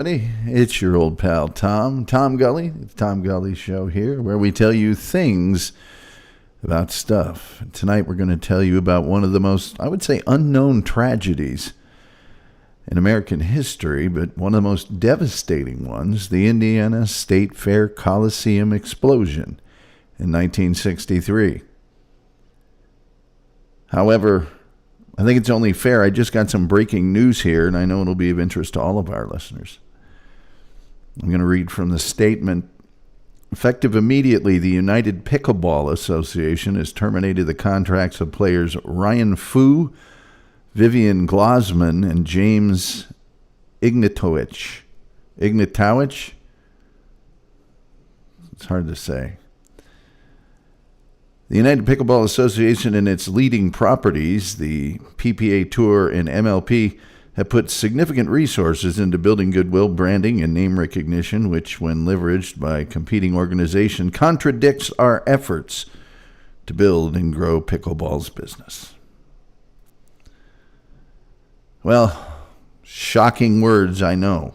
It's your old pal Tom Gulley, the Tom Gulley Show here, where we tell you things about stuff. Tonight we're going to tell you about one of the most, I would say, unknown tragedies in American history, but one of the most devastating ones, the Indiana State Fair Coliseum explosion in 1963. However, I think it's only fair. I just got some breaking news here, and I know it'll be of interest to all of our listeners. I'm going to read from the statement. Effective immediately, the United Pickleball Association has terminated the contracts of players Ryan Fu, Vivian Glosman, and James Ignatowicz. Ignatowicz? It's hard to say. The United Pickleball Association and its leading properties, the PPA Tour and MLP, have put significant resources into building goodwill, branding, and name recognition, which, when leveraged by competing organizations, contradicts our efforts to build and grow pickleball's business. Well, shocking words, I know.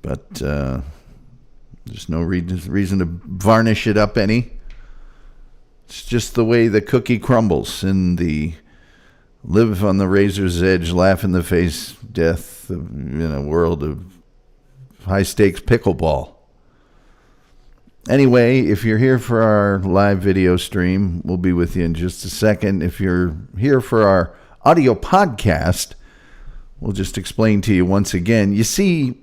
But there's no reason to varnish it up any. It's just the way the cookie crumbles in the live on the razor's edge, laugh in the face death in a world of high-stakes pickleball. Anyway, if you're here for our live video stream, we'll be with you in just a second. If you're here for our audio podcast, we'll just explain to you once again. You see,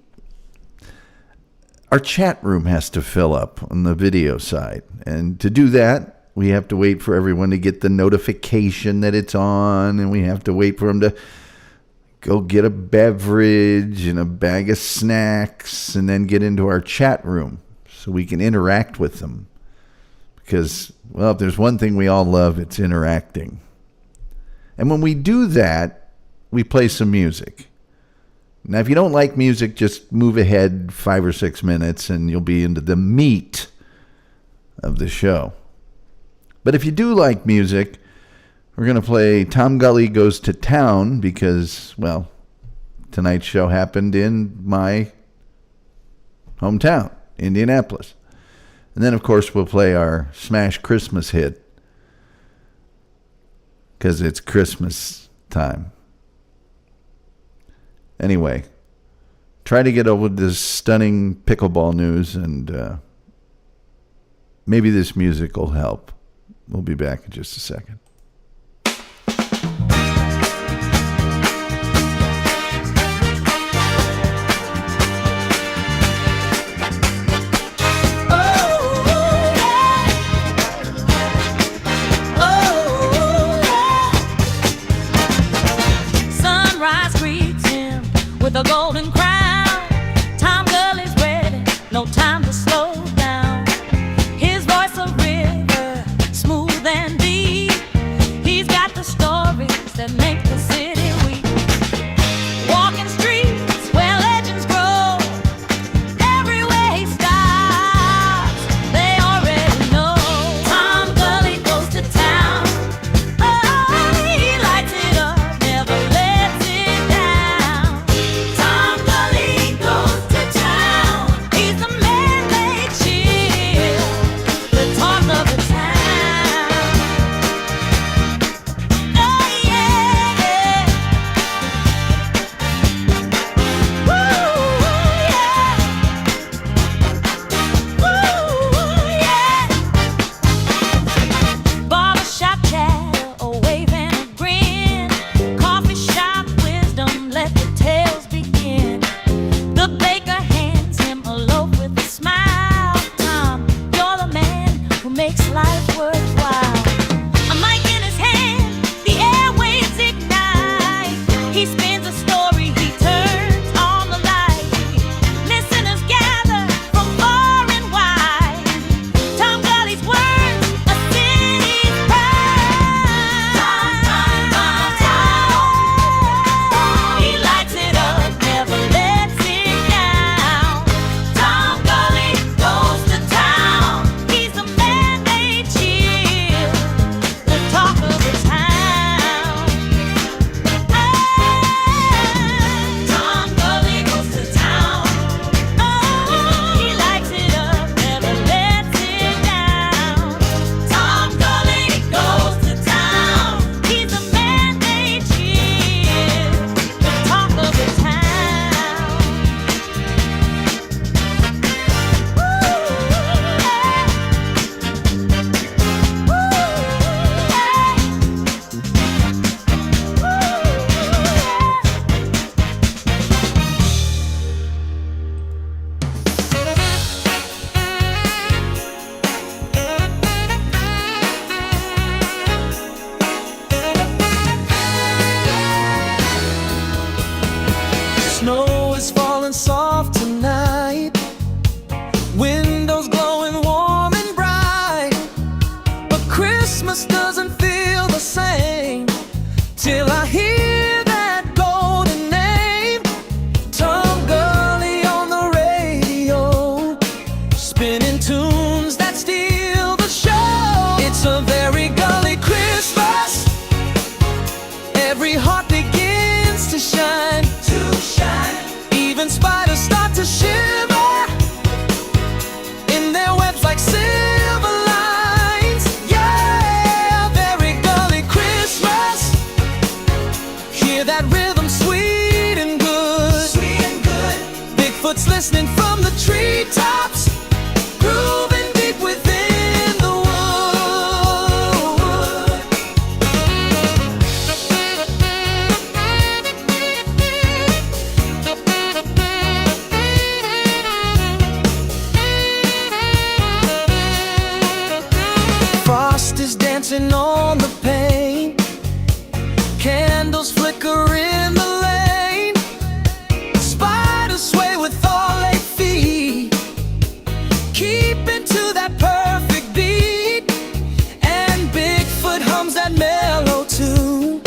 our chat room has to fill up on the video side. And to do that, we have to wait for everyone to get the notification that it's on, and we have to wait for them to go get a beverage and a bag of snacks and then get into our chat room so we can interact with them. Because, well, if there's one thing we all love, it's interacting. And when we do that, we play some music. Now, if you don't like music, just move ahead 5 or 6 minutes and you'll be into the meat of the show. But if you do like music, we're going to play Tom Gulley Goes to Town because, well, tonight's show happened in my hometown, Indianapolis. And then, of course, we'll play our smash Christmas hit because it's Christmas time. Anyway, try to get over this stunning pickleball news, and maybe this music will help. We'll be back in just a second. Sunrise greets him with a golden crown. Tom Gulley's ready, no time to slow down. His voice a river, smooth and deep. He's got the stories that make the city weep. Walking streets where legends grow. Everywhere he stops, they already know. Tom Gulley goes to town. Oh, he lights it up, never lets it down. Tom Gulley goes to town. He's the man they birds listening from the treetops, grooving deep within the wood. Frost is dancing on the pane, candles flicker in the lane, spiders sway with all 8 feet, keeping to that perfect beat, and Bigfoot hums that mellow tune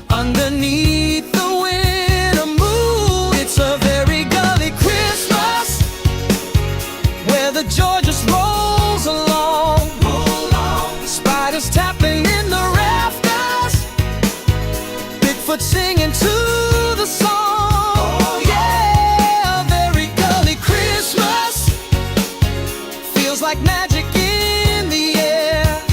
underneath the winter moon. It's a very gully Christmas, where the joy just rolls along, spiders tapping in the rafters, Bigfoot singing to the song. Oh yeah, a very gully Christmas, feels like magic in the air.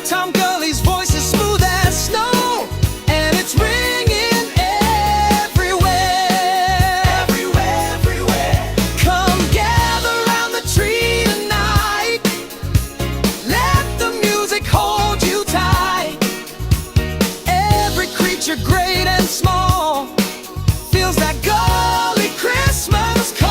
Tom Gulley's voice is smooth as snow, and it's ringing everywhere. Everywhere. Come gather round the tree tonight, let the music hold you tight. Every creature great and small feels that gully Christmas call.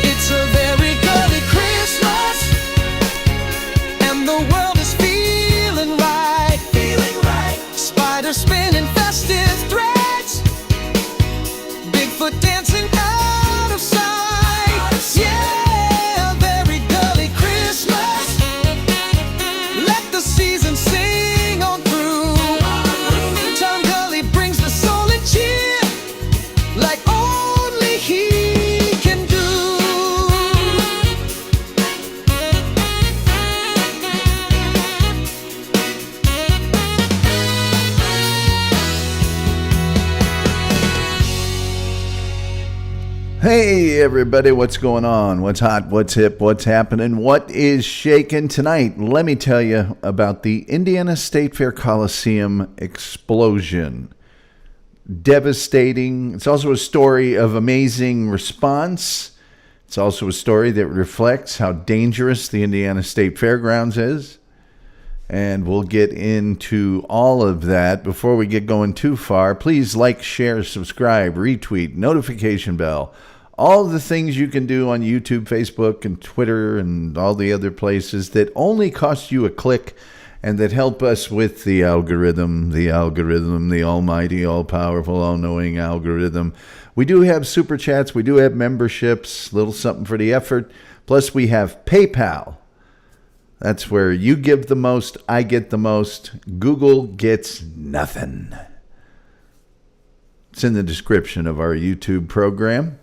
It's a very gully Christmas, and the world is feeling right. Spiders spinning festive threads, Bigfoot dancing out of sight. Yeah, very gully Christmas, let the season sing on through. Tom Gulley brings the soul and cheer like only he can do. Hey everybody, what's going on? What's hot? What's hip? What's happening? What is shaking tonight? Let me tell you about the Indiana State Fair Coliseum explosion. Devastating. It's also a story of amazing response. It's also a story that reflects how dangerous the Indiana State Fairgrounds is. And we'll get into all of that. Before we get going too far, please like, share, subscribe, retweet, notification bell. All the things you can do on YouTube, Facebook, and Twitter, and all the other places that only cost you a click and that help us with the algorithm, the almighty, all-powerful, all-knowing algorithm. We do have super chats. We do have memberships, little something for the effort. Plus, we have PayPal. That's where you give the most, I get the most. Google gets nothing. It's in the description of our YouTube program.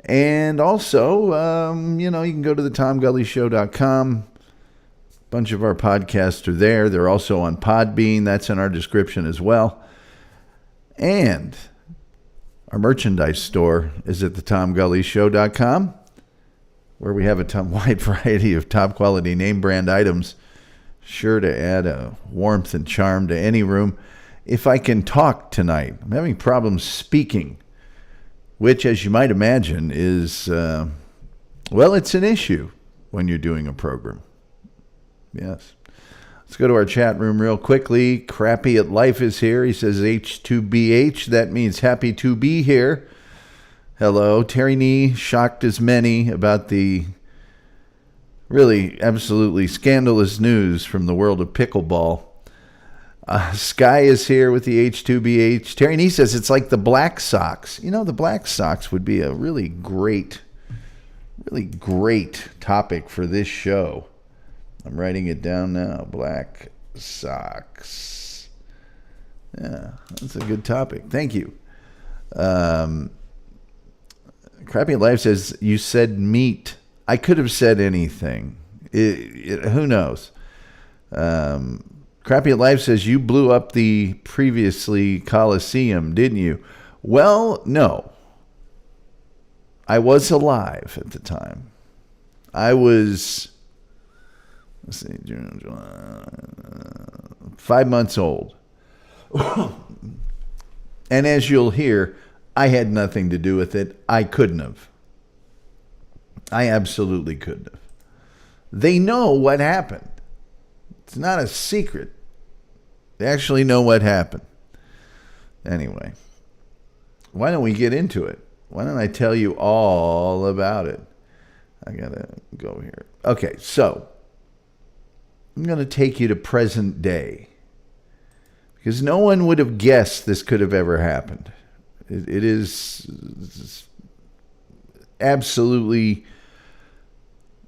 And also, you can go to the TomGulleyShow.com. A bunch of our podcasts are there. They're also on Podbean. That's in our description as well. And our merchandise store is at the TomGulleyShow.com, where we have a wide variety of top quality name brand items, sure to add a warmth and charm to any room. If I can talk tonight, I'm having problems speaking, which, as you might imagine, is, it's an issue when you're doing a program. Yes. Let's go to our chat room real quickly. Crappy at Life is here. He says H2BH. That means happy to be here. Hello. Terry Nee, shocked as many about the really absolutely scandalous news from the world of pickleball. Sky is here with the H2BH. Terry Nee says it's like the Black Sox. The Black Sox would be a really great topic for this show. I'm writing it down now. Black Sox. Yeah, that's a good topic. Thank you. Crappy Life says, you said meat. I could have said anything. Who knows? Crappy Life says, you blew up the previously Coliseum, didn't you? Well, no. I was alive at the time. I was, let's see, June, July, 5 months old. And as you'll hear, I had nothing to do with it. I couldn't have. I absolutely couldn't have. They know what happened. It's not a secret. They actually know what happened. Anyway, why don't we get into it? Why don't I tell you all about it? I gotta go here. Okay, so I'm going to take you to present day, because no one would have guessed this could have ever happened. It is absolutely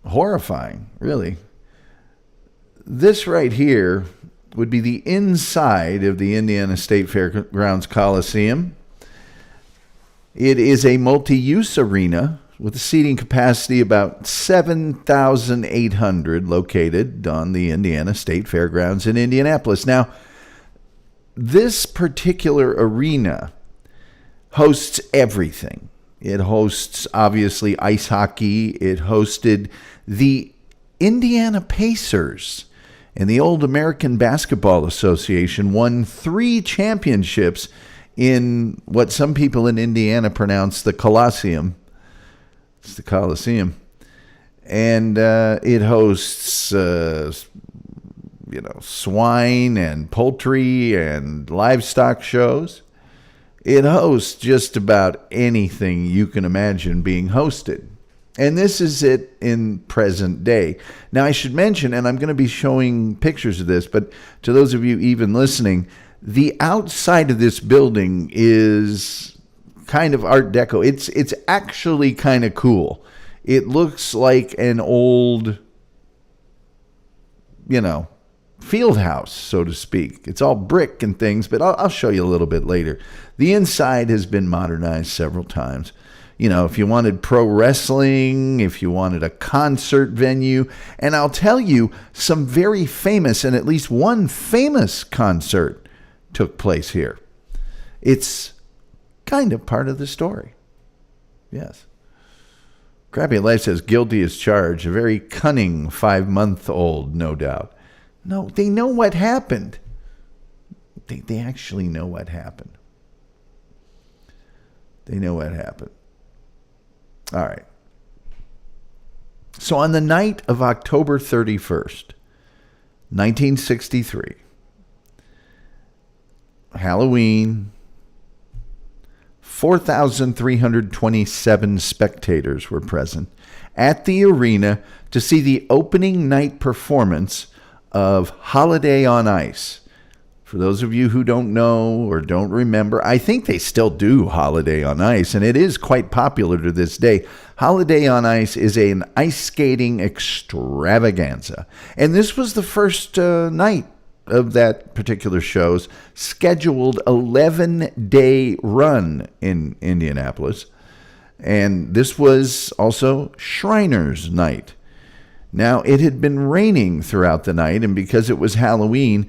horrifying, really. This right here would be the inside of the Indiana State Fair Coliseum. It is a multi-use arena with a seating capacity about 7,800, located on the Indiana State Fairgrounds in Indianapolis. Now, this particular arena hosts everything. It hosts, obviously, ice hockey. It hosted the Indiana Pacers, and the Old American Basketball Association won 3 championships in what some people in Indiana pronounce the Coliseum. It's the Coliseum. And it hosts, swine and poultry and livestock shows. It hosts just about anything you can imagine being hosted. And this is it in present day. Now, I should mention, and I'm going to be showing pictures of this, but to those of you even listening, the outside of this building is kind of Art Deco. It's actually kind of cool. It looks like an old, field house, so to speak. It's all brick and things, but I'll show you a little bit later. The inside has been modernized several times. If you wanted pro wrestling, if you wanted a concert venue, and I'll tell you, some very famous, and at least one famous concert took place here. It's kind of part of the story. Yes. Crappy Life says, guilty as charged. A very cunning 5-month-old, no doubt. No, they know what happened. They actually know what happened. They know what happened. All right. So on the night of October 31st, 1963, Halloween, 4,327 spectators were present at the arena to see the opening night performance of Holiday on Ice. For those of you who don't know or don't remember, I think they still do Holiday on Ice, and it is quite popular to this day. Holiday on Ice is an ice skating extravaganza. And this was the first night of that particular show's scheduled 11-day run in Indianapolis. And this was also Shriners Night. Now, it had been raining throughout the night, and because it was Halloween,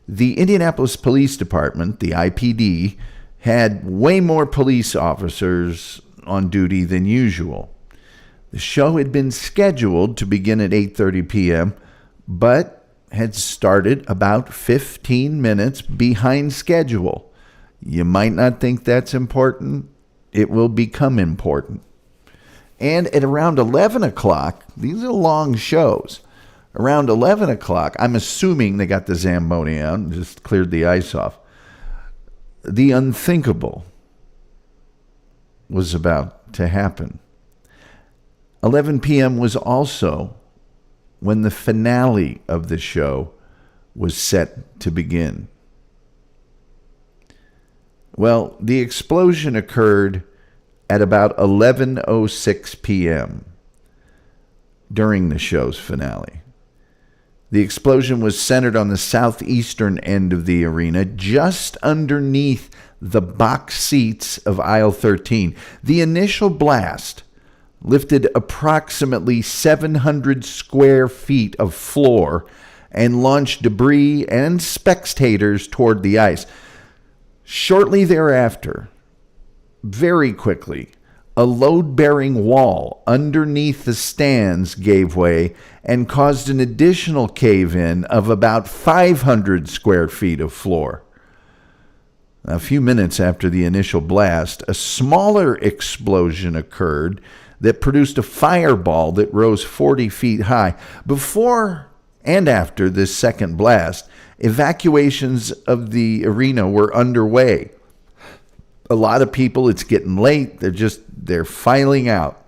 the Indianapolis Police Department, the IPD, had way more police officers on duty than usual. The show had been scheduled to begin at 8:30 p.m., but had started about 15 minutes behind schedule. You might not think that's important. It will become important. And at around 11 o'clock, these are long shows. Around 11 o'clock, I'm assuming they got the Zamboni out and just cleared the ice off. The unthinkable was about to happen. 11 p.m. was also when the finale of the show was set to begin. Well, the explosion occurred at about 11:06 p.m. during the show's finale. The explosion was centered on the southeastern end of the arena, just underneath the box seats of aisle 13. The initial blast lifted approximately 700 square feet of floor and launched debris and spectators toward the ice. Shortly thereafter, very quickly, a load-bearing wall underneath the stands gave way and caused an additional cave-in of about 500 square feet of floor. A few minutes after the initial blast, a smaller explosion occurred that produced a fireball that rose 40 feet high. Before and after this second blast, evacuations of the arena were underway. A lot of people, it's getting late, they're filing out.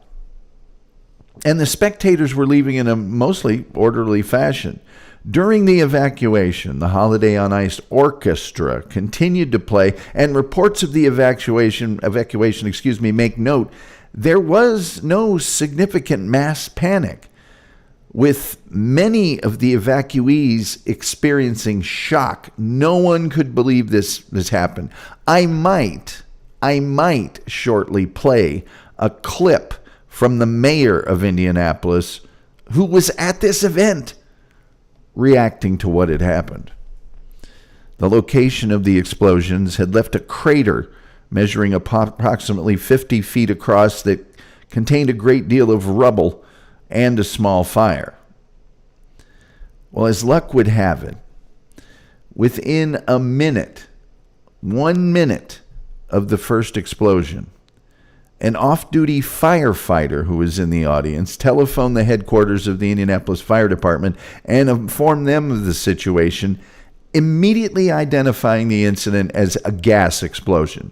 And the spectators were leaving in a mostly orderly fashion. During the evacuation, the Holiday on Ice Orchestra continued to play, and reports of the evacuation, make note, there was no significant mass panic, with many of the evacuees experiencing shock. No one could believe this happened. I might shortly play a clip from the mayor of Indianapolis, who was at this event, reacting to what had happened. The location of the explosions had left a crater measuring approximately 50 feet across that contained a great deal of rubble and a small fire. Well, as luck would have it, within 1 minute of the first explosion, an off-duty firefighter who was in the audience telephoned the headquarters of the Indianapolis Fire Department and informed them of the situation, immediately identifying the incident as a gas explosion.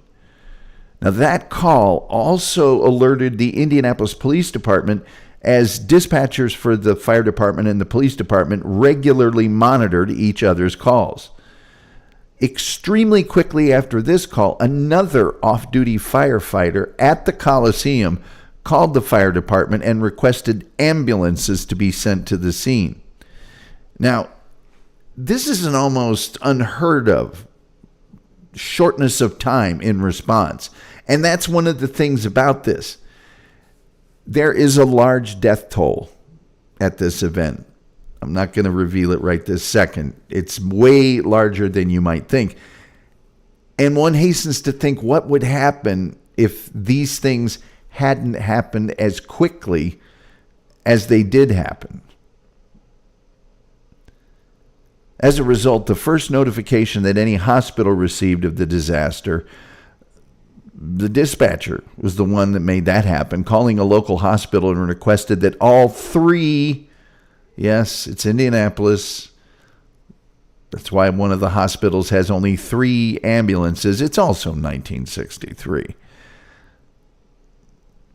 Now, that call also alerted the Indianapolis Police Department, as dispatchers for the fire department and the police department regularly monitored each other's calls. Extremely quickly after this call, another off-duty firefighter at the Coliseum called the fire department and requested ambulances to be sent to the scene. Now, this is an almost unheard of shortness of time in response. And that's one of the things about this. There is a large death toll at this event. I'm not going to reveal it right this second. It's way larger than you might think. And one hastens to think, what would happen if these things hadn't happened as quickly as they did happen? As a result, the first notification that any hospital received of the disaster, the dispatcher was the one that made that happen, calling a local hospital and requested that all three, yes, it's Indianapolis, that's why one of the hospitals has only 3 ambulances. It's also 1963.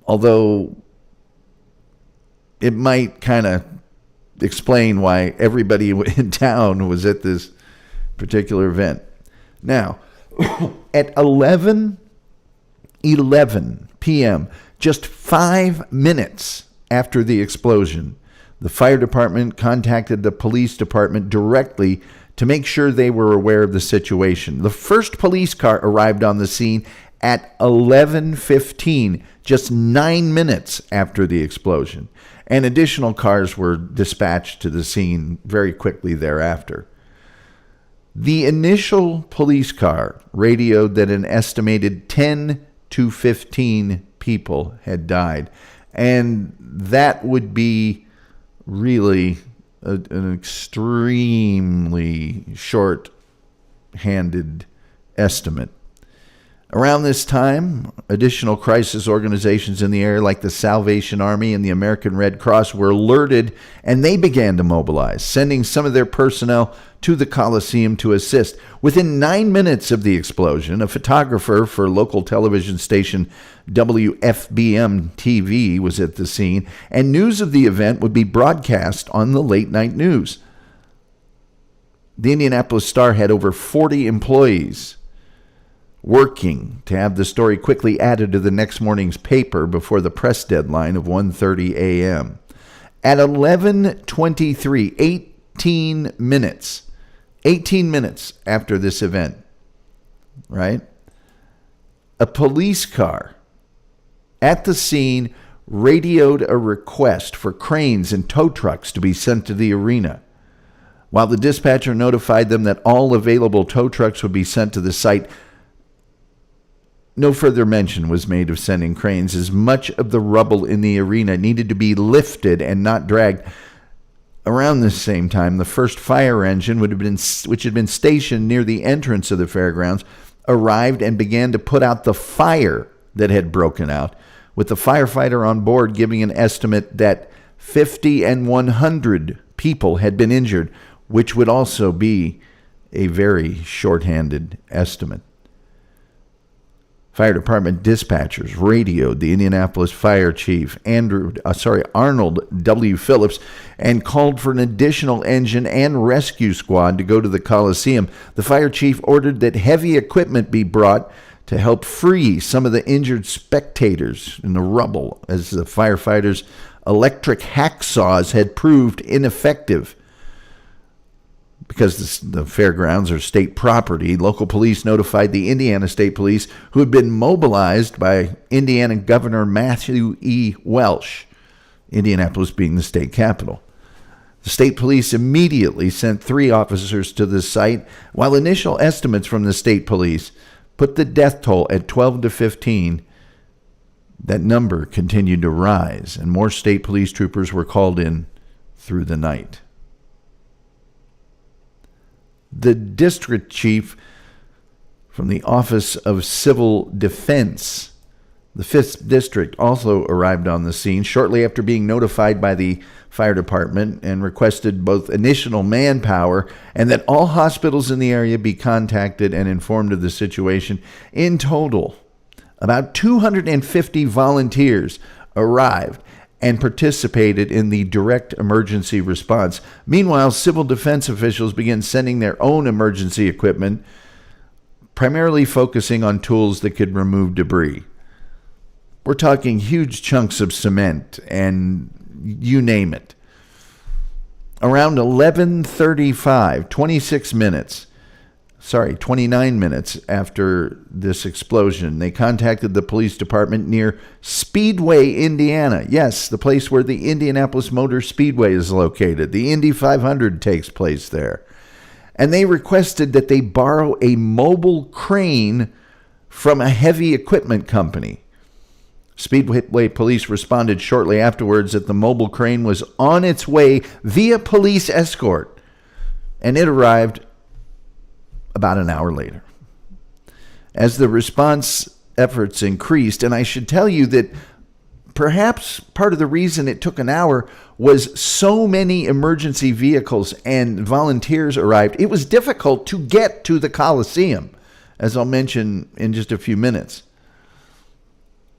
Although it might kind of explain why everybody in town was at this particular event. Now, at 11 p.m., just 5 minutes after the explosion, the fire department contacted the police department directly to make sure they were aware of the situation. The first police car arrived on the scene at 11:15, just 9 minutes after the explosion, and additional cars were dispatched to the scene very quickly thereafter. The initial police car radioed that an estimated 10 to 15 people had died, and that would be really an extremely short-handed estimate. Around this time, additional crisis organizations in the area like the Salvation Army and the American Red Cross were alerted, and they began to mobilize, sending some of their personnel to the Coliseum to assist. Within 9 minutes of the explosion, a photographer for local television station WFBM TV was at the scene, and news of the event would be broadcast on the late-night news. The Indianapolis Star had over 40 employees working to have the story quickly added to the next morning's paper before the press deadline of 1:30 a.m. At 11:23, 18 minutes after this event, right? A police car at the scene radioed a request for cranes and tow trucks to be sent to the arena. While the dispatcher notified them that all available tow trucks would be sent to the site, No further mention was made of sending cranes, as much of the rubble in the arena needed to be lifted and not dragged. Around this same time, the first fire engine, which had been stationed near the entrance of the fairgrounds, arrived and began to put out the fire that had broken out, with the firefighter on board giving an estimate that 50 and 100 people had been injured, which would also be a very shorthanded estimate. Fire department dispatchers radioed the Indianapolis fire chief, Arnold W. Phillips, and called for an additional engine and rescue squad to go to the Coliseum. The fire chief ordered that heavy equipment be brought to help free some of the injured spectators in the rubble, as the firefighters' electric hacksaws had proved ineffective. Because the fairgrounds are state property, local police notified the Indiana State Police, who had been mobilized by Indiana Governor Matthew E. Welsh, Indianapolis being the state capital. The state police immediately sent 3 officers to the site, while initial estimates from the state police put the death toll at 12 to 15. That number continued to rise, and more state police troopers were called in through the night. The district chief from the Office of Civil Defense, the 5th District, also arrived on the scene shortly after being notified by the fire department and requested both additional manpower and that all hospitals in the area be contacted and informed of the situation. In total, about 250 volunteers arrived and participated in the direct emergency response. Meanwhile, civil defense officials began sending their own emergency equipment, primarily focusing on tools that could remove debris. We're talking huge chunks of cement and you name it. Around 11:35, 29 minutes after this explosion, they contacted the police department near Speedway, Indiana. Yes, the place where the Indianapolis Motor Speedway is located. The Indy 500 takes place there. And they requested that they borrow a mobile crane from a heavy equipment company. Speedway police responded shortly afterwards that the mobile crane was on its way via police escort, and it arrived about an hour later. As the response efforts increased, and I should tell you that perhaps part of the reason it took an hour was so many emergency vehicles and volunteers arrived, it was difficult to get to the Coliseum, as I'll mention in just a few minutes.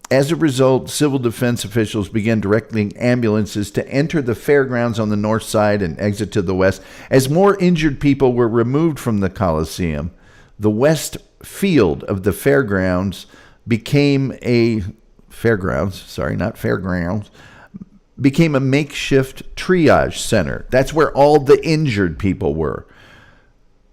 As a result, civil defense officials began directing ambulances to enter the fairgrounds on the north side and exit to the west. As more injured people were removed from the Coliseum, the west field of the fairgrounds became a makeshift triage center. That's where all the injured people were.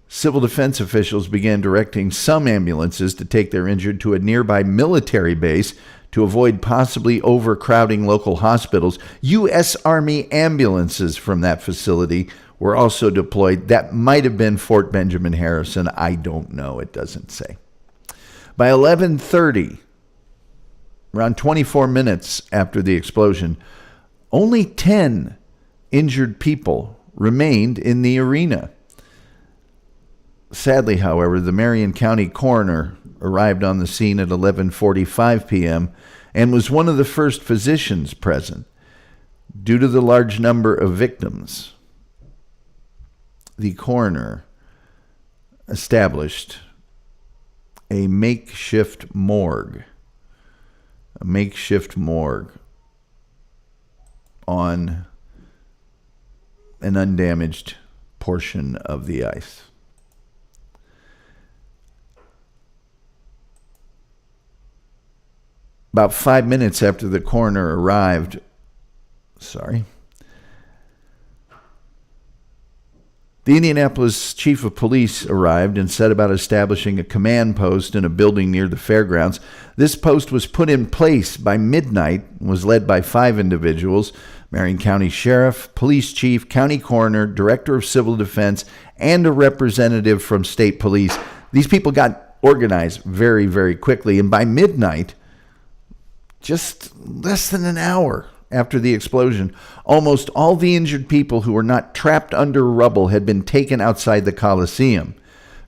Civil defense officials began directing some ambulances to take their injured to a nearby military base to avoid possibly overcrowding local hospitals. U.S. Army ambulances from that facility were also deployed. That might have been Fort Benjamin Harrison. I don't know. It doesn't say. By 11:30, around 24 minutes after the explosion, only 10 injured people remained in the arena. Sadly, however, the Marion County coroner arrived on the scene at 11:45 p.m. and was one of the first physicians present. Due to the large number of victims, the coroner established a makeshift morgue on an undamaged portion of the ice. About 5 minutes after the coroner arrived, the Indianapolis chief of police arrived and set about establishing a command post in a building near the fairgrounds. This post was put in place by midnight and was led by 5 individuals: Marion County Sheriff, Police Chief, County Coroner, Director of Civil Defense, and a representative from State Police. These people got organized very, very quickly. And by midnight, just less than an hour after the explosion, almost all the injured people who were not trapped under rubble had been taken outside the Coliseum.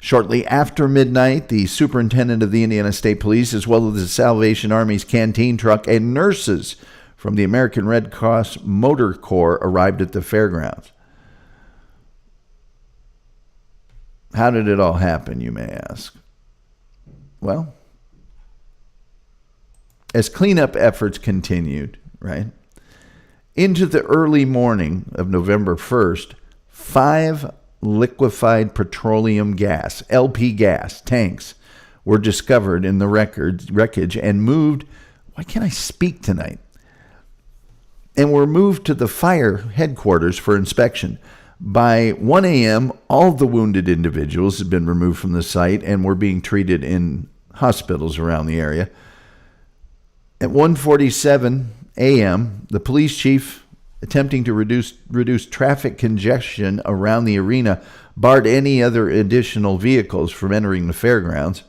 Shortly after midnight, the superintendent of the Indiana State Police, as well as the Salvation Army's canteen truck and nurses from the American Red Cross Motor Corps arrived at the fairgrounds. How did it all happen, you may ask? Well, as cleanup efforts continued, right, into the early morning of November 1st, 5 liquefied petroleum gas, LP gas, tanks were discovered in the wreckage and moved, why can't I speak tonight? And were moved to the fire headquarters for inspection. By 1 a.m., all the wounded individuals had been removed from the site and were being treated in hospitals around the area. At 1:47 a.m., the police chief, attempting to reduce traffic congestion around the arena, barred any other additional vehicles from entering the fairgrounds.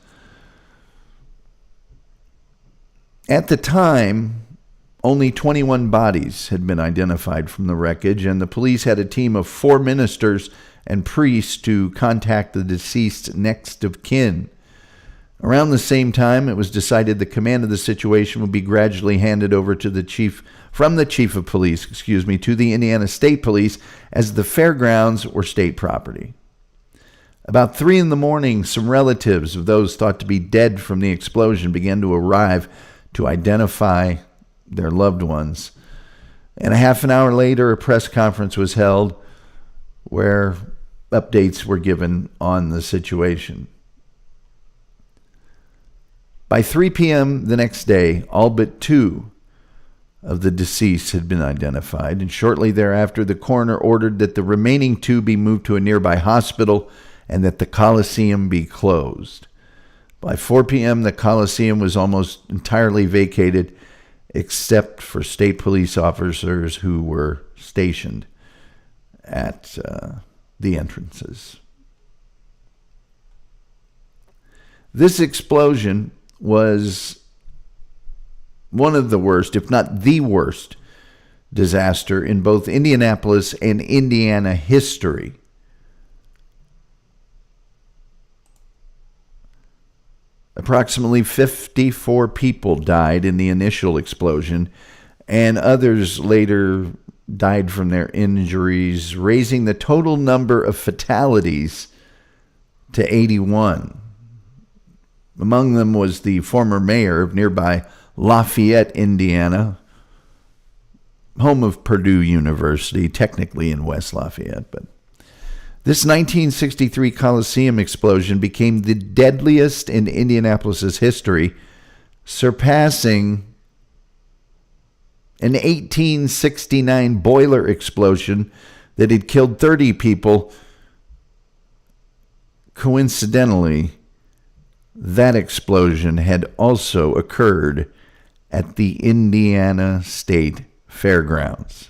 At the time, only 21 bodies had been identified from the wreckage, and the police had a team of 4 ministers and priests to contact the deceased's next of kin. Around the same time, it was decided the command of the situation would be gradually handed over to the chief of police, to the Indiana State Police, as the fairgrounds were state property. About 3 a.m, some relatives of those thought to be dead from the explosion began to arrive to identify their loved ones. And a half an hour later, a press conference was held where updates were given on the situation. By 3 p.m. the next day, all but 2 of the deceased had been identified, and shortly thereafter, the coroner ordered that the remaining 2 be moved to a nearby hospital and that the Coliseum be closed. By 4 p.m., the Coliseum was almost entirely vacated, except for state police officers who were stationed at the entrances. This explosion was one of the worst, if not the worst, disaster in both Indianapolis and Indiana history. Approximately 54 people died in the initial explosion, and others later died from their injuries, raising the total number of fatalities to 81. Among them was the former mayor of nearby Lafayette, Indiana, home of Purdue University, technically in West Lafayette. But this 1963 Coliseum explosion became the deadliest in Indianapolis's history, surpassing an 1869 boiler explosion that had killed 30 people. Coincidentally, that explosion had also occurred at the Indiana State Fairgrounds.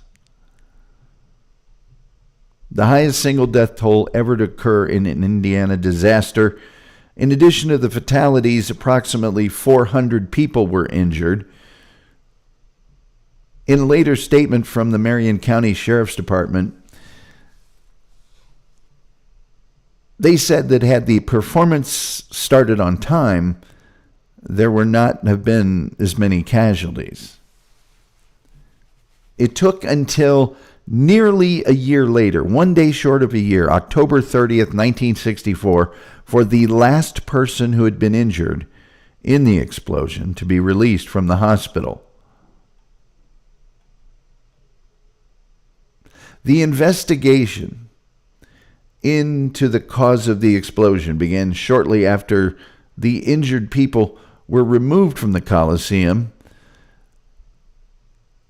The highest single death toll ever to occur in an Indiana disaster. In addition to the fatalities, approximately 400 people were injured. In a later statement from the Marion County Sheriff's Department, they said that had the performance started on time, there would not have been as many casualties. It took until nearly a year later, 1 day short of a year, October 30th, 1964, for the last person who had been injured in the explosion to be released from the hospital. The investigation into the cause of the explosion began shortly after the injured people were removed from the Coliseum.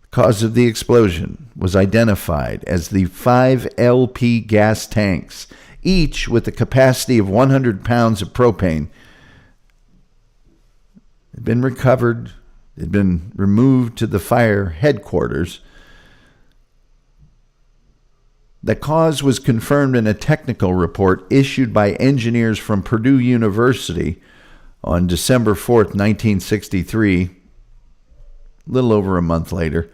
The cause of the explosion was identified as the 5 LP gas tanks, each with a capacity of 100 pounds of propane. It had been recovered, it had been removed to the fire headquarters. The cause was confirmed in a technical report issued by engineers from Purdue University on December 4th, 1963, a little over a month later,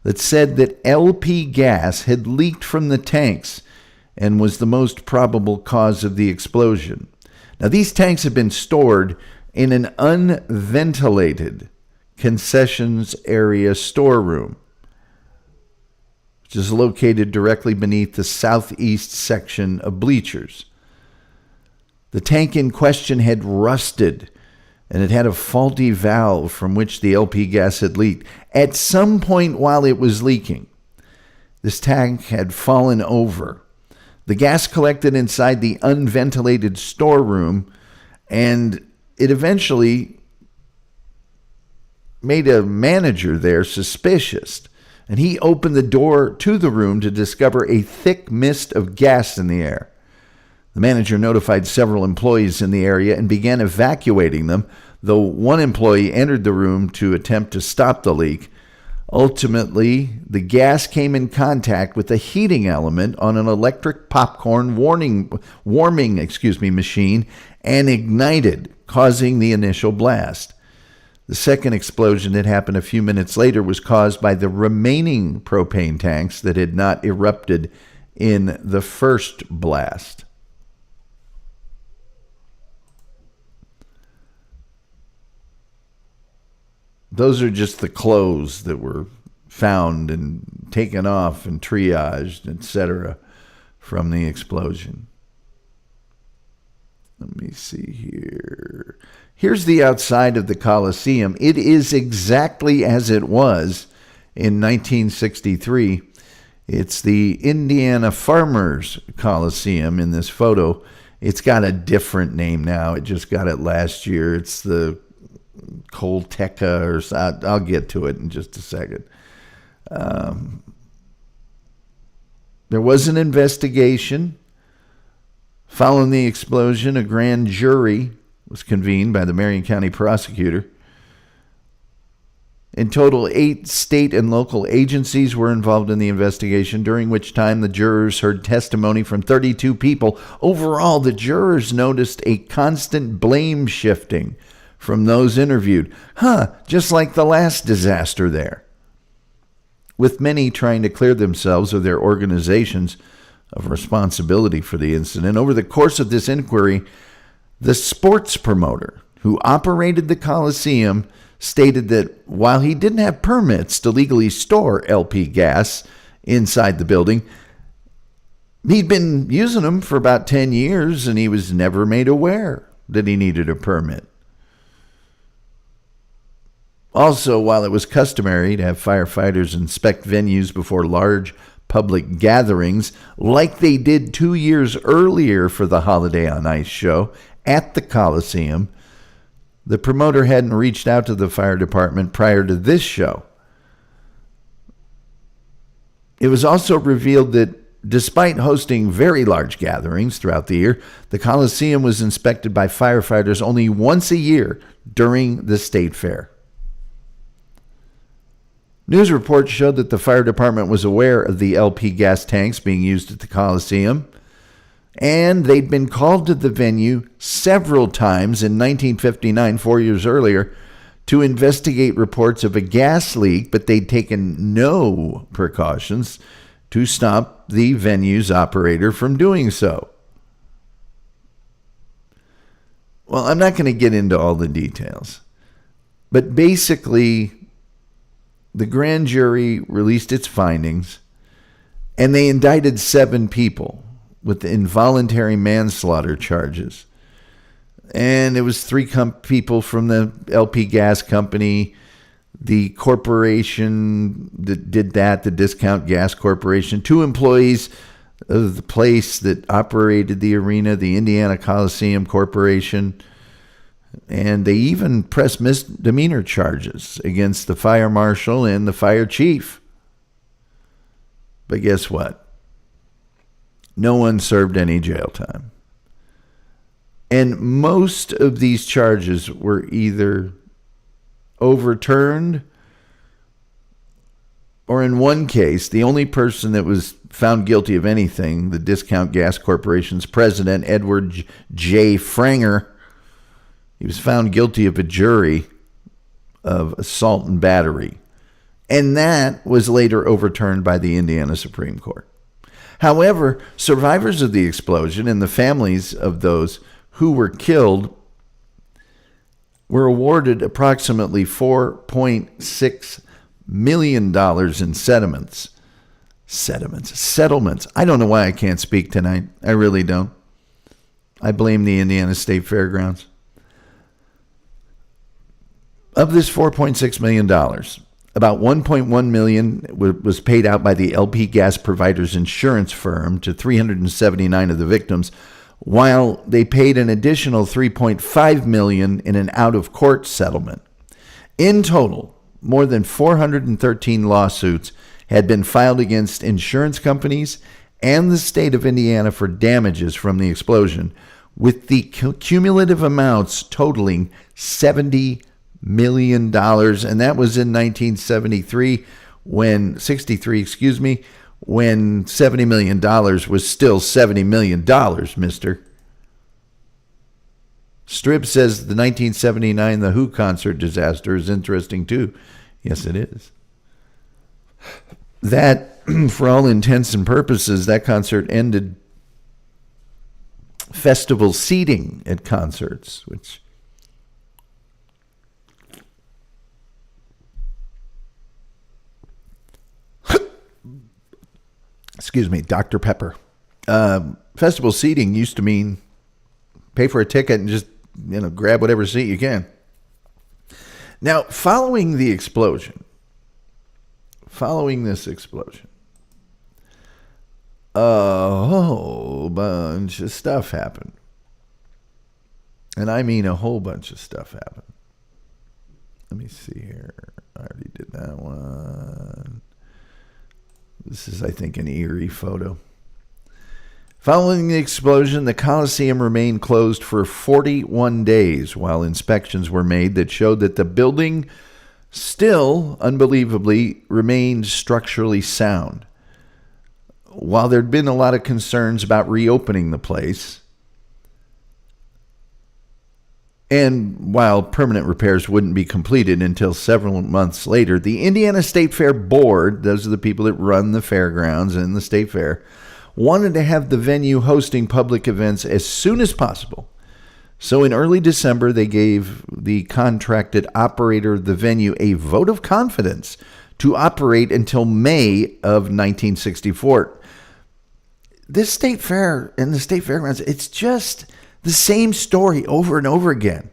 that said that LP gas had leaked from the tanks and was the most probable cause of the explosion. Now, these tanks had been stored in an unventilated concessions area storeroom, which is located directly beneath the southeast section of bleachers. The tank in question had rusted, and it had a faulty valve from which the LP gas had leaked. At some point while it was leaking, this tank had fallen over. The gas collected inside the unventilated storeroom, and it eventually made a manager there suspicious. And he opened the door to the room to discover a thick mist of gas in the air. The manager notified several employees in the area and began evacuating them, though one employee entered the room to attempt to stop the leak. Ultimately, the gas came in contact with a heating element on an electric popcorn warming machine and ignited, causing the initial blast. The second explosion that happened a few minutes later was caused by the remaining propane tanks that had not erupted in the first blast. Those are just the clothes that were found and taken off and triaged, etc., from the explosion. Let me see here. Here's the outside of the Coliseum. It is exactly as it was in 1963. It's the Indiana Farmers Coliseum in this photo. It's got a different name now. It just got it last year. It's the Colteca, or I'll get to it in just a second. There was an investigation. Following the explosion, a grand jury was convened by the Marion County prosecutor. In total, 8 state and local agencies were involved in the investigation, during which time the jurors heard testimony from 32 people. Overall, the jurors noticed a constant blame shifting from those interviewed. Just like the last disaster there. With many trying to clear themselves or their organizations of responsibility for the incident. Over the course of this inquiry, the sports promoter who operated the Coliseum stated that while he didn't have permits to legally store LP gas inside the building, he'd been using them for about 10 years and he was never made aware that he needed a permit. Also, while it was customary to have firefighters inspect venues before large public gatherings, like they did 2 years earlier for the Holiday on Ice show at the Coliseum, the promoter hadn't reached out to the fire department prior to this show. It was also revealed that despite hosting very large gatherings throughout the year, the Coliseum was inspected by firefighters only once a year during the state fair. News reports showed that the fire department was aware of the LP gas tanks being used at the Coliseum, and they'd been called to the venue several times in 1959, 4 years earlier, to investigate reports of a gas leak, but they'd taken no precautions to stop the venue's operator from doing so. Well, I'm not going to get into all the details, but basically, the grand jury released its findings, and they indicted 7 people with involuntary manslaughter charges. And it was 3 people from the LP Gas Company, the corporation that did that, the Discount Gas Corporation, 2 employees of the place that operated the arena, the Indiana Coliseum Corporation, and they even pressed misdemeanor charges against the fire marshal and the fire chief. But guess what? No one served any jail time. And most of these charges were either overturned, or in one case, the only person that was found guilty of anything, the Discount Gas Corporation's president, Edward J. Franger, He was found guilty of a jury of assault and battery. And that was later overturned by the Indiana Supreme Court. However, survivors of the explosion and the families of those who were killed were awarded approximately $4.6 million in settlements. I don't know why I can't speak tonight. I really don't. I blame the Indiana State Fairgrounds. Of this $4.6 million, about $1.1 million was paid out by the LP gas provider's insurance firm to 379 of the victims, while they paid an additional $3.5 million in an out-of-court settlement. In total, more than 413 lawsuits had been filed against insurance companies and the state of Indiana for damages from the explosion, with the cumulative amounts totaling $70 million. And that was in 1963 when $70 million was still $70 million, mister. Strib says the 1979 The Who concert disaster is interesting too. Yes, it is. That, for all intents and purposes, that concert ended festival seating at concerts, which... Excuse me, Dr. Pepper. Festival seating used to mean pay for a ticket and just, grab whatever seat you can. Now, following this explosion, a whole bunch of stuff happened. And I mean a whole bunch of stuff happened. Let me see here. I already did that one. This is, I think, an eerie photo. Following the explosion, the Coliseum remained closed for 41 days while inspections were made that showed that the building still, unbelievably, remained structurally sound. While there'd been a lot of concerns about reopening the place, and while permanent repairs wouldn't be completed until several months later, the Indiana State Fair Board, those are the people that run the fairgrounds and the state fair, wanted to have the venue hosting public events as soon as possible. So in early December, they gave the contracted operator of the venue a vote of confidence to operate until May of 1964. This state fair and the state fairgrounds, it's just the same story over and over again.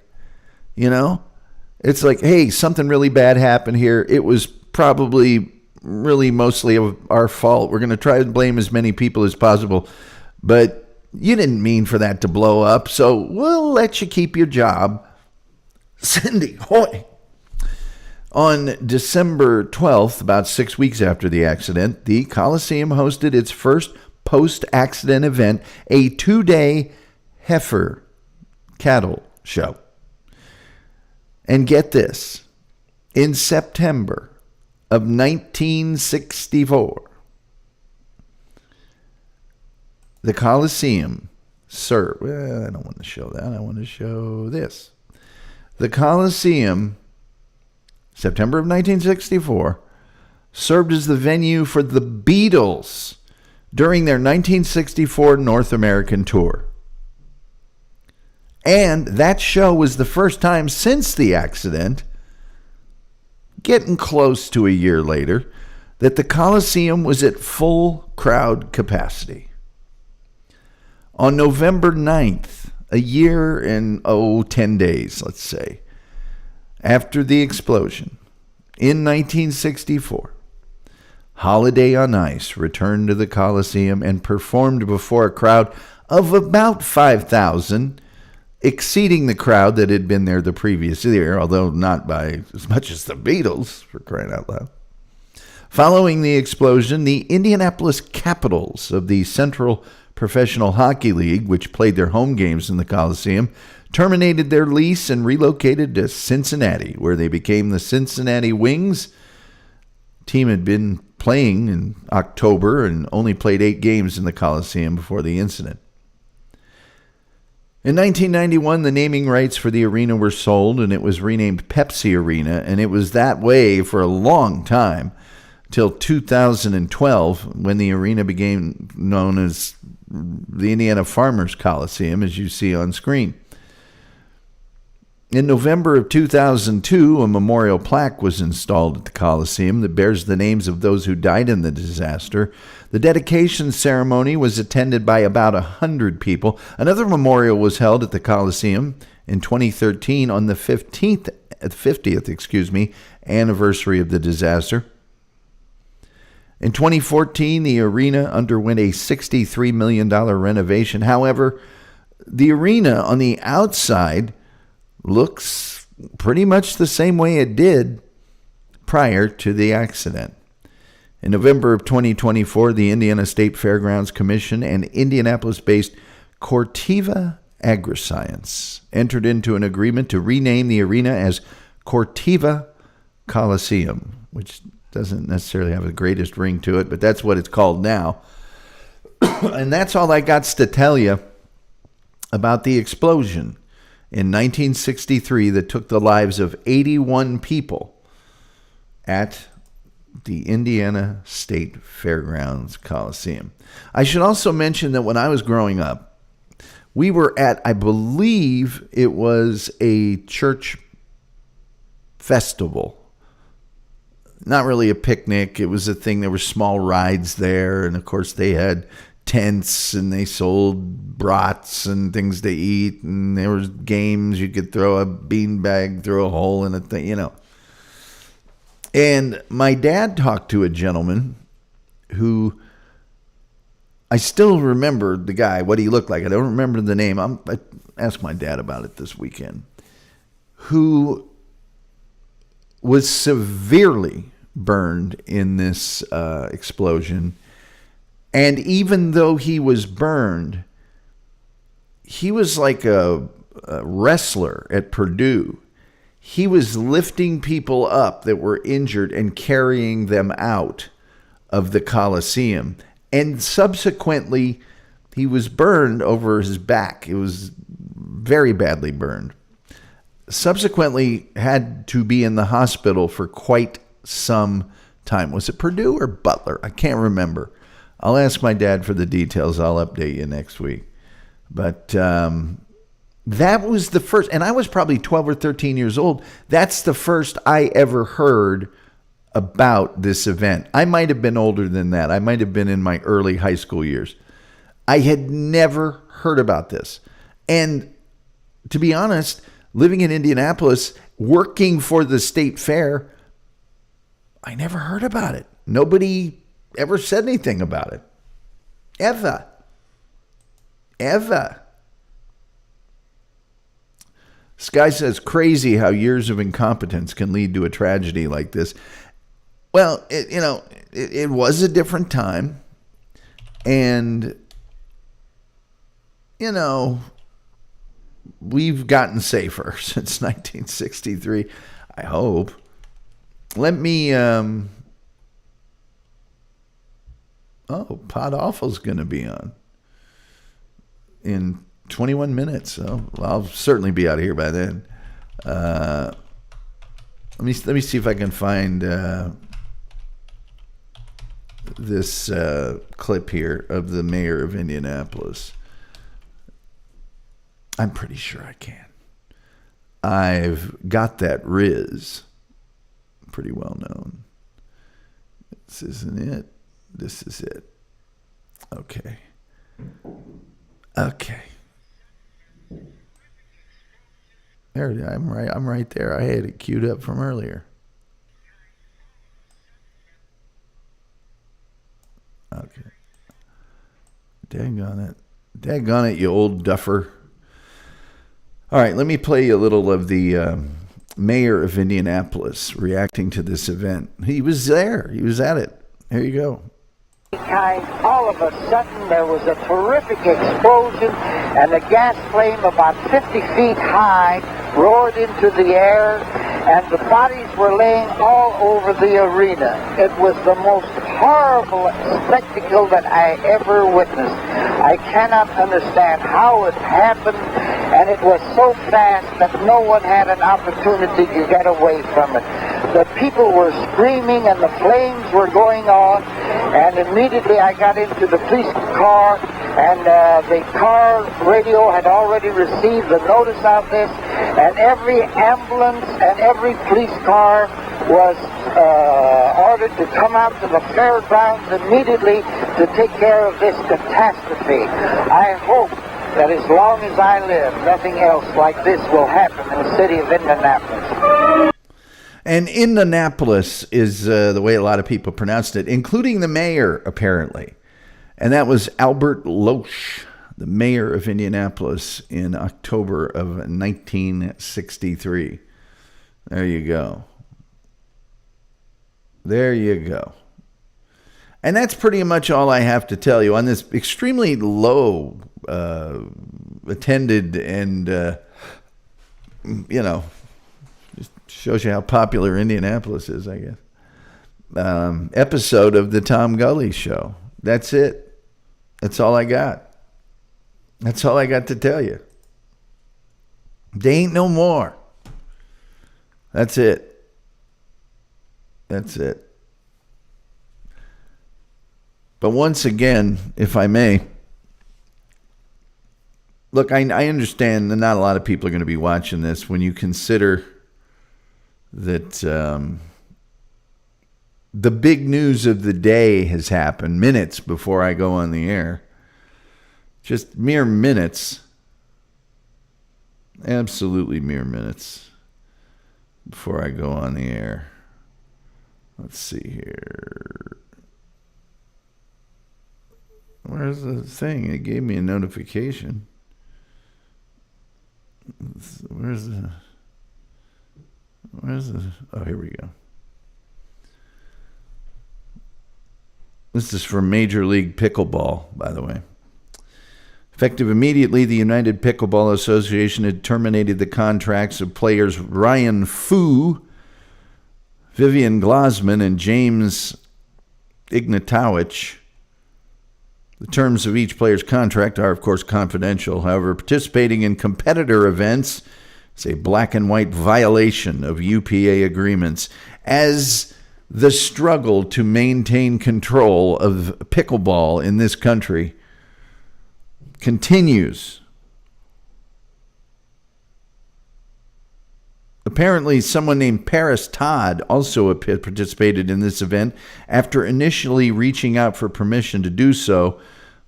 It's like, hey, something really bad happened here. It was probably really mostly of our fault. We're going to try to blame as many people as possible, but you didn't mean for that to blow up, so we'll let you keep your job. Cindy Hoy. On December 12th, about 6 weeks after the accident, the Coliseum hosted its first post-accident event, a 2-day heifer cattle show. And get this, in September of 1964, the Coliseum served, I don't want to show that, I want to show this. The Coliseum, September of 1964, served as the venue for the Beatles during their 1964 North American tour. And that show was the first time since the accident, getting close to a year later, that the Coliseum was at full crowd capacity. On November 9th, a year and 10 days, let's say, after the explosion, in 1964, Holiday on Ice returned to the Coliseum and performed before a crowd of about 5,000, exceeding the crowd that had been there the previous year, although not by as much as the Beatles, for crying out loud. Following the explosion, the Indianapolis Capitals of the Central Professional Hockey League, which played their home games in the Coliseum, terminated their lease and relocated to Cincinnati, where they became the Cincinnati Wings. The team had been playing in October and only played 8 games in the Coliseum before the incident. In 1991, the naming rights for the arena were sold, and it was renamed Pepsi Arena, and it was that way for a long time, till 2012, when the arena became known as the Indiana Farmers Coliseum, as you see on screen. In November of 2002, a memorial plaque was installed at the Coliseum that bears the names of those who died in the disaster. The dedication ceremony was attended by about 100 people. Another memorial was held at the Coliseum in 2013 on the 50th anniversary of the disaster. In 2014, the arena underwent a $63 million renovation. However, the arena on the outside looks pretty much the same way it did prior to the accident. In November of 2024, the Indiana State Fairgrounds Commission and Indianapolis-based Corteva Agriscience entered into an agreement to rename the arena as Corteva Coliseum, which doesn't necessarily have the greatest ring to it, but that's what it's called now. And that's all I got to tell you about the explosion in 1963 that took the lives of 81 people at the Indiana State Fairgrounds Coliseum. I should also mention that when I was growing up, we were at, I believe it was a church festival. Not really a picnic. It was a thing. There were small rides there. And, of course, they had tents and they sold brats and things to eat. And there was games. You could throw a beanbag through a hole in a thing, you know. And my dad talked to a gentleman who, I still remember the guy, what he looked like. I don't remember the name. I asked my dad about it this weekend. Who was severely burned in this explosion. And even though he was burned, he was like a wrestler at Purdue. He was lifting people up that were injured and carrying them out of the Coliseum. And subsequently, he was burned over his back. It was very badly burned. Subsequently, had to be in the hospital for quite some time. Was it Purdue or Butler? I can't remember. I'll ask my dad for the details. I'll update you next week. But that was the first, and I was probably 12 or 13 years old. That's the first I ever heard about this event. I might have been older than that. I might have been in my early high school years. I had never heard about this. And to be honest, living in Indianapolis, working for the state fair, I never heard about it. Nobody ever said anything about it. Ever. This guy says, crazy how years of incompetence can lead to a tragedy like this. Well, it was a different time. And, we've gotten safer since 1963, I hope. Let me, Pod Awful's going to be on in 21 minutes. So I'll certainly be out of here by then. Let me see if I can find this clip here of the mayor of Indianapolis. I'm pretty sure I can. I've got that Riz. Pretty well known. This isn't it. This is it. Okay. There, I'm right there. I had it queued up from earlier. Okay. Daggone it, you old duffer. All right, let me play you a little of the mayor of Indianapolis reacting to this event. He was there. He was at it. Here you go. All of a sudden, there was a terrific explosion, and a gas flame about 50 feet high roared into the air, and the bodies were laying all over the arena. It was the most horrible spectacle that I ever witnessed. I cannot understand how it happened. and it was so fast that no one had an opportunity to get away from it. The people were screaming and the flames were going on, and immediately I got into the police car, and the car radio had already received the notice of this, and every ambulance and every police car was ordered to come out to the fairgrounds immediately to take care of this catastrophe. I hope that as long as I live, nothing else like this will happen in the city of Indianapolis. And Indianapolis is the way a lot of people pronounced it, including the mayor, apparently. And that was Albert Loesch, the mayor of Indianapolis in October of 1963. There you go. There you go. And that's pretty much all I have to tell you on this extremely low attended and, just shows you how popular Indianapolis is, I guess, episode of the Tom Gulley Show. That's it. That's all I got. That's all I got to tell you. There ain't no more. That's it. That's it. But once again, if I may, look, I understand that not a lot of people are going to be watching this when you consider that the big news of the day has happened minutes before I go on the air. Just mere minutes. Absolutely mere minutes before I go on the air. Let's see here. Where's the thing? It gave me a notification. Where's the... Oh, here we go. This is for Major League Pickleball, by the way. Effective immediately, the United Pickleball Association had terminated the contracts of players Ryan Fu, Vivian Glosman, and James Ignatowicz. The terms of each player's contract are, of course, confidential. However, participating in competitor events is a black and white violation of UPA agreements, as the struggle to maintain control of pickleball in this country continues. Apparently, someone named Paris Todd also participated in this event after initially reaching out for permission to do so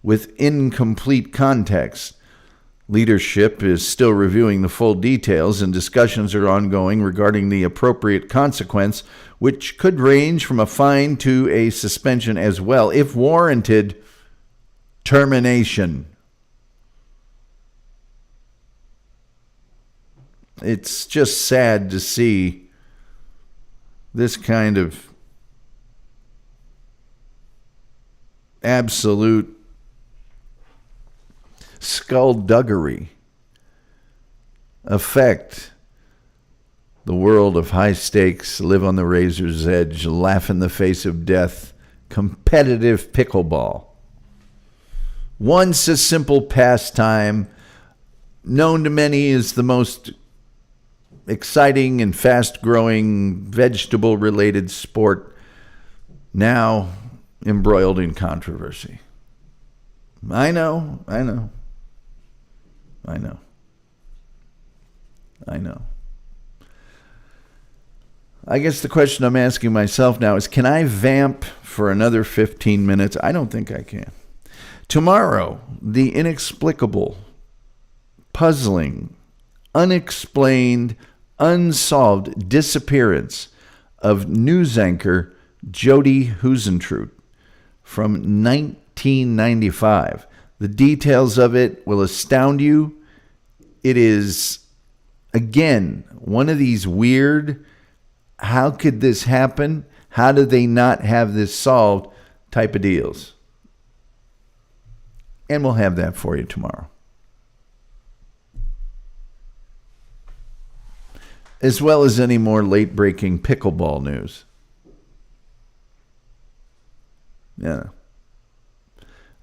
with incomplete context. Leadership is still reviewing the full details, and discussions are ongoing regarding the appropriate consequence, which could range from a fine to a suspension as well, if warranted, termination. It's just sad to see this kind of absolute skullduggery affect the world of high stakes, live on the razor's edge, laugh in the face of death, competitive pickleball. Once a simple pastime, known to many as the most exciting and fast-growing vegetable-related sport, now embroiled in controversy. I know. I guess the question I'm asking myself now is, can I vamp for another 15 minutes? I don't think I can. Tomorrow, the inexplicable, puzzling, unexplained, unsolved disappearance of news anchor Jody Huisentruit from 1995. The details of it will astound you. It is, again, one of these weird, how could this happen? How did they not have this solved type of deals? And we'll have that for you tomorrow. As well as any more late-breaking pickleball news. Yeah.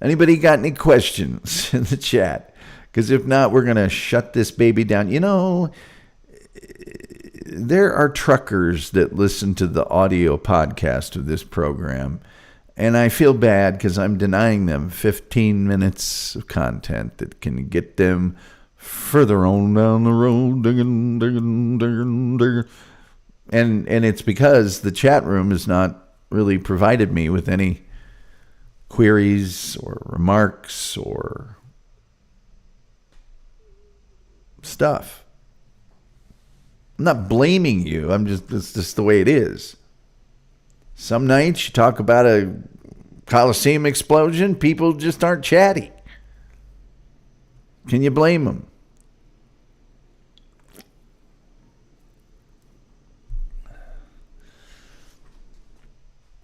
Anybody got any questions in the chat? Because if not, we're going to shut this baby down. You know, there are truckers that listen to the audio podcast of this program, and I feel bad because I'm denying them 15 minutes of content that can get them further on down the road. And it's because the chat room has not really provided me with any queries or remarks or stuff. I'm not blaming you. It's just the way it is. Some nights you talk about a Coliseum explosion, people just aren't chatty. Can you blame them?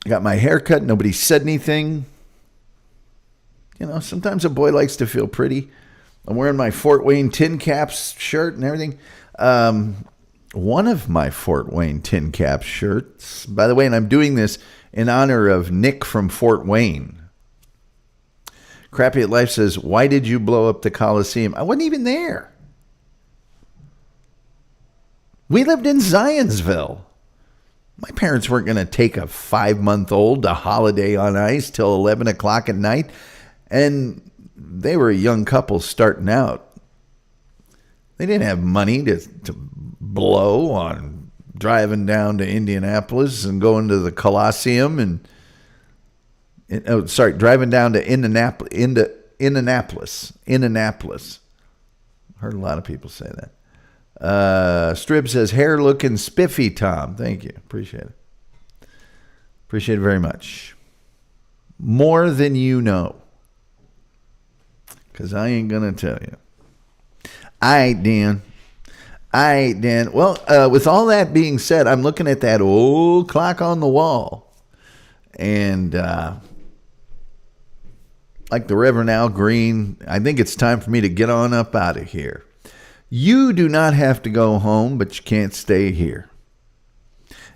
I got my hair cut. Nobody said anything. You know, sometimes a boy likes to feel pretty. I'm wearing my Fort Wayne Tin Caps shirt and everything. One of my Fort Wayne Tin Caps shirts, by the way, and I'm doing this in honor of Nick from Fort Wayne. Crappy at Life says, why did you blow up the Coliseum? I wasn't even there. We lived in Zionsville. My parents weren't going to take a 5-month-old to Holiday on Ice till 11 o'clock at night. And they were a young couple starting out. They didn't have money to blow on driving down to Indianapolis and going to the Coliseum driving down to Indianapolis. Heard a lot of people say that. Strib says, hair looking spiffy, Tom. Thank you. Appreciate it. Appreciate it very much. More than you know. Because I ain't going to tell you. All right, Dan. Well, with all that being said, I'm looking at that old clock on the wall. And like the Reverend Al Green, I think it's time for me to get on up out of here. You do not have to go home, but you can't stay here.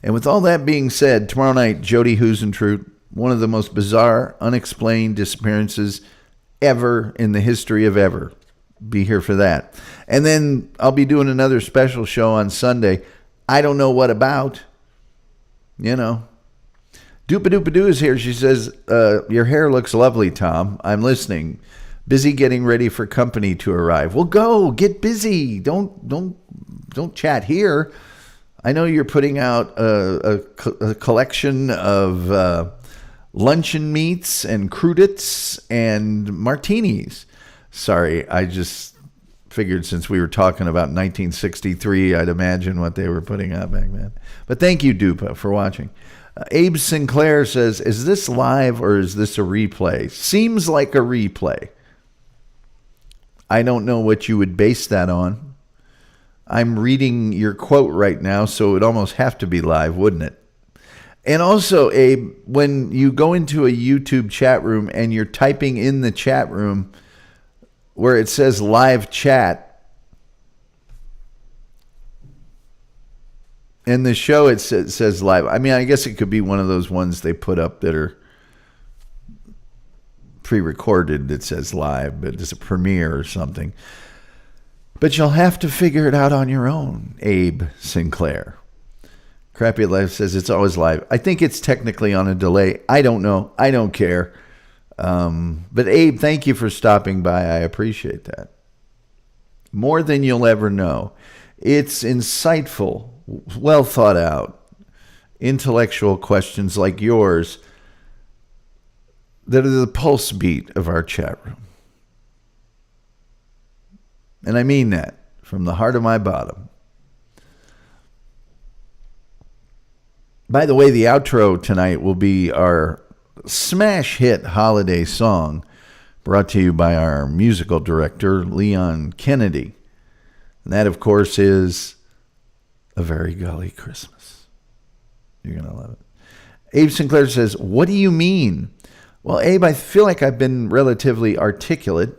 And with all that being said, tomorrow night, Jody Huisentruit, one of the most bizarre, unexplained disappearances ever in the history of ever. Be here for that. And then I'll be doing another special show on Sunday. I don't know what about. You know. Doopa-doopa-doo is here. She says, your hair looks lovely, Tom. I'm listening. Busy getting ready for company to arrive. Well, go. Get busy. Don't chat here. I know you're putting out a collection of luncheon meats and crudités and martinis. Sorry, I just figured since we were talking about 1963, I'd imagine what they were putting out back then. But thank you, Dupa, for watching. Abe Sinclair says, is this live or is this a replay? Seems like a replay. I don't know what you would base that on. I'm reading your quote right now, so it would almost have to be live, wouldn't it? And also, Abe, when you go into a YouTube chat room and you're typing in the chat room where it says live chat, in the show it says live. I mean, I guess it could be one of those ones they put up that are pre-recorded that says live, but it's a premiere or something. But you'll have to figure it out on your own, Abe Sinclair. Crappy at Life says it's always live. I think it's technically on a delay. I don't know. I don't care. But Abe, thank you for stopping by. I appreciate that. More than you'll ever know. It's insightful, well thought out, intellectual questions like yours that are the pulse beat of our chat room. And I mean that from the heart of my bottom. By the way, the outro tonight will be our smash hit holiday song brought to you by our musical director, Leon Kennedy. And that, of course, is A Very Golly Christmas. You're going to love it. Abe Sinclair says, what do you mean? Well, Abe, I feel like I've been relatively articulate.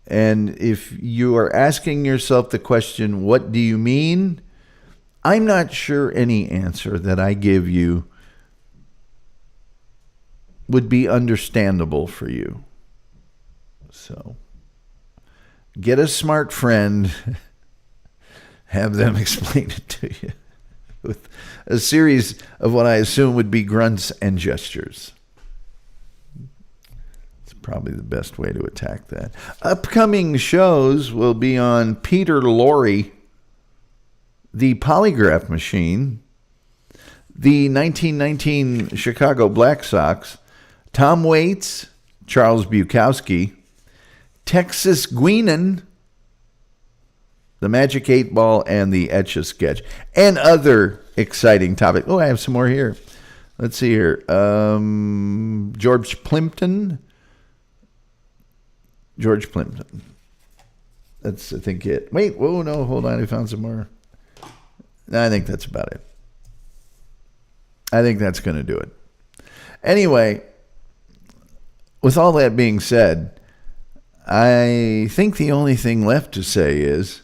And if you are asking yourself the question, what do you mean? I'm not sure any answer that I give you would be understandable for you. So get a smart friend, have them explain it to you with a series of what I assume would be grunts and gestures. It's probably the best way to attack that. Upcoming shows will be on Peter Lorre, the polygraph machine, the 1919 Chicago Black Sox, Tom Waits, Charles Bukowski, Texas Guinan, the Magic 8 Ball, and the Etch-a-Sketch, and other exciting topics. Oh, I have some more here. Let's see here. George Plimpton. That's, I think, it. Wait, whoa, no, hold on. I found some more. No, I think that's about it. I think that's going to do it. Anyway, with all that being said, I think the only thing left to say is,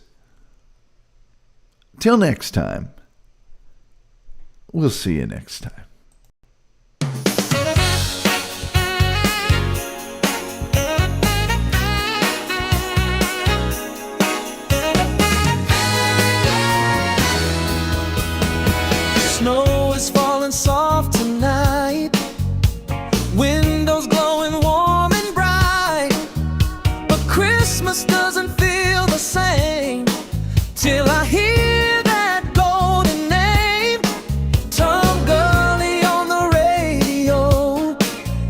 till next time, we'll see you next time. Snow is falling soft tonight, windows glowing warm and bright, but Christmas doesn't feel the same till I hear that golden name. Tom Gulley on the radio,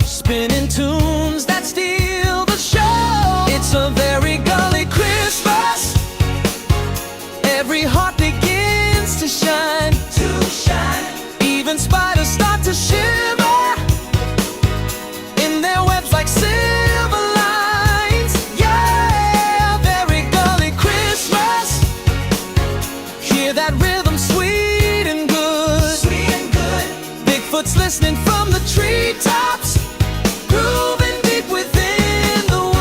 spinning tunes that steal the show. It's a very gully Christmas, every heart begins to shine. Even spiders start to shimmer in their webs like silver lines. Yeah, very gully Christmas. Hear that rhythm, sweet and good. Bigfoot's listening from the treetops, grooving deep within the wood.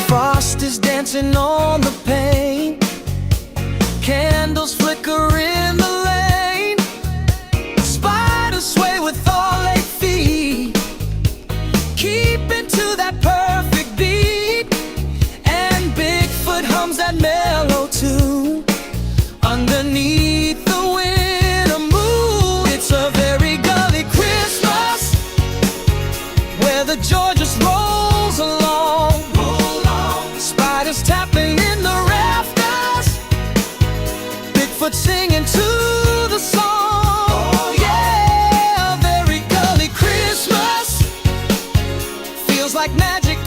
Frost is dancing on the pane, candles flicker in the lane, spiders sway with all 8 feet, keeping to that perfect beat, and Bigfoot hums that mellow tune underneath the winter moon. It's a very gully Christmas, where the joy just rolls along. Spiders tapping in the rafters, Bigfoot singing to the song. Oh yeah, very gully Christmas, feels like magic